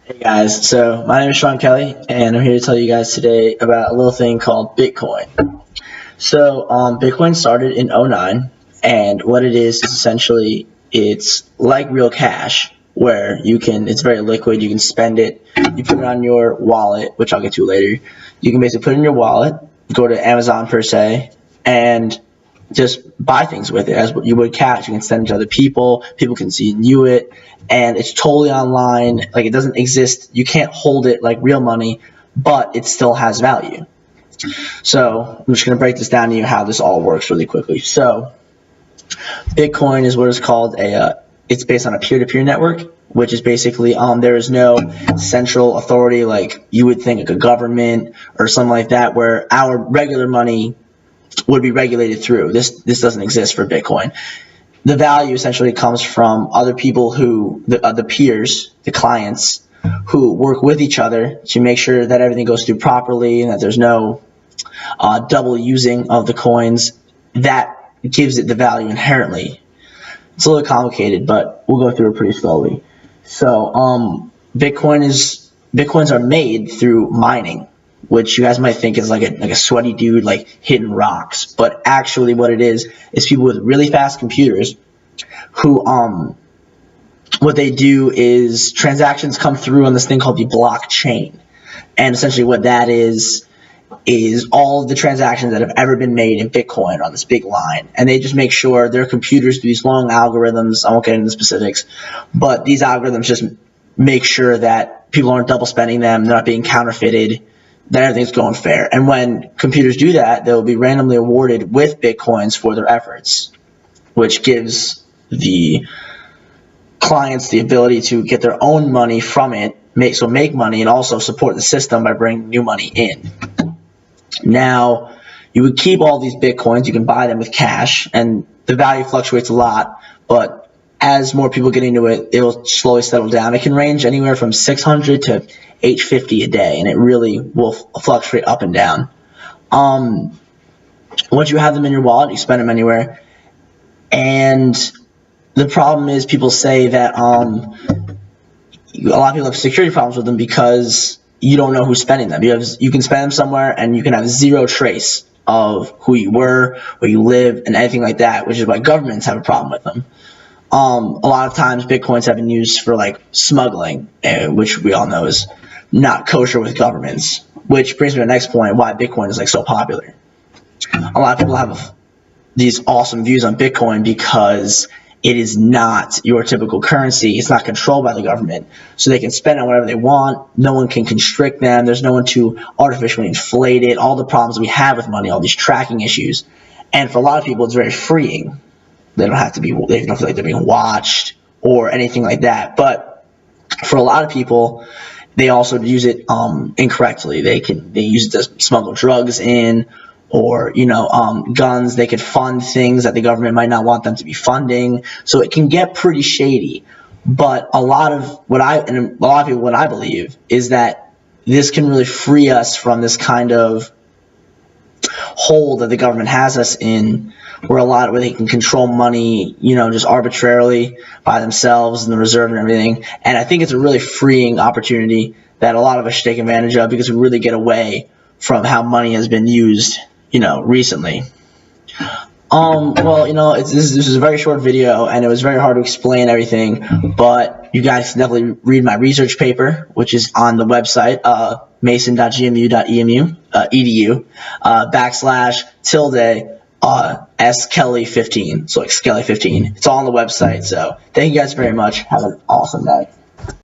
Hey guys, so my name is Sean Kelly, and I'm here to tell you guys today about a little thing called Bitcoin. So Bitcoin started in '09, and what it is essentially it's like real cash, where it's very liquid. You can spend it, you put it on your wallet, which I'll get to later. You can basically put it in your wallet, go to Amazon per se, and just buy things with it as what you would cash. You can send it to other people. People can see and view it, and it's totally online. Like, it doesn't exist. You can't hold it like real money, but it still has value. So I'm just going to break this down to you how this all works really quickly. So Bitcoin is what is called it's based on a peer-to-peer network, which is basically there is no central authority like you would think, like a government or something like that, where our regular money would be regulated through. This doesn't exist for Bitcoin. The value essentially comes from other people who, the peers, the clients, who work with each other to make sure that everything goes through properly and that there's no double using of the coins. That gives it the value inherently. It's a little complicated, but we'll go through it pretty slowly. So Bitcoins are made through mining, which you guys might think is like a sweaty dude like hitting rocks, but actually what it is people with really fast computers who what they do is transactions come through on this thing called the blockchain, and essentially what that is all of the transactions that have ever been made in Bitcoin on this big line, and they just make sure their computers do these long algorithms. I won't get into the specifics, but these algorithms just make sure that people aren't double spending them, they're not being counterfeited, that everything's going fair. And when computers do that, they'll be randomly awarded with Bitcoins for their efforts, which gives the clients the ability to get their own money from it, make money, and also support the system by bringing new money in. Now, you would keep all these Bitcoins, you can buy them with cash, and the value fluctuates a lot, but as more people get into it, it'll slowly settle down. It can range anywhere from 600 to 850 a day, and it really will fluctuate up and down. Once you have them in your wallet, you spend them anywhere. And the problem is, people say that a lot of people have security problems with them because you don't know who's spending them. You can spend them somewhere, and you can have zero trace of who you were, where you live, and anything like that, which is why governments have a problem with them. A lot of times Bitcoins have been used for like smuggling, which we all know is not kosher with governments, which brings me to the next point, why Bitcoin is like so popular. A lot of people have these awesome views on Bitcoin because it is not your typical currency. It's not controlled by the government, so they can spend on whatever they want. No one can constrict them. There's no one to artificially inflate it. All the problems we have with money, all these tracking issues. And for a lot of people, it's very freeing. They don't feel like they're being watched or anything like that. But for a lot of people, they also use it incorrectly. They use it to smuggle drugs in, or guns. They could fund things that the government might not want them to be funding. So it can get pretty shady. But a lot of what I believe is that this can really free us from this kind of hole that the government has us in, where they can control money, just arbitrarily by themselves and the reserve and everything. And I think it's a really freeing opportunity that a lot of us should take advantage of, because we really get away from how money has been used, recently. This is a very short video, and it was very hard to explain everything, but you guys can definitely read my research paper, which is on the website, mason.gmu.edu, /tilde Skelly 15, so like Skelly 15. It's all on the website. So thank you guys very much. Have an awesome day.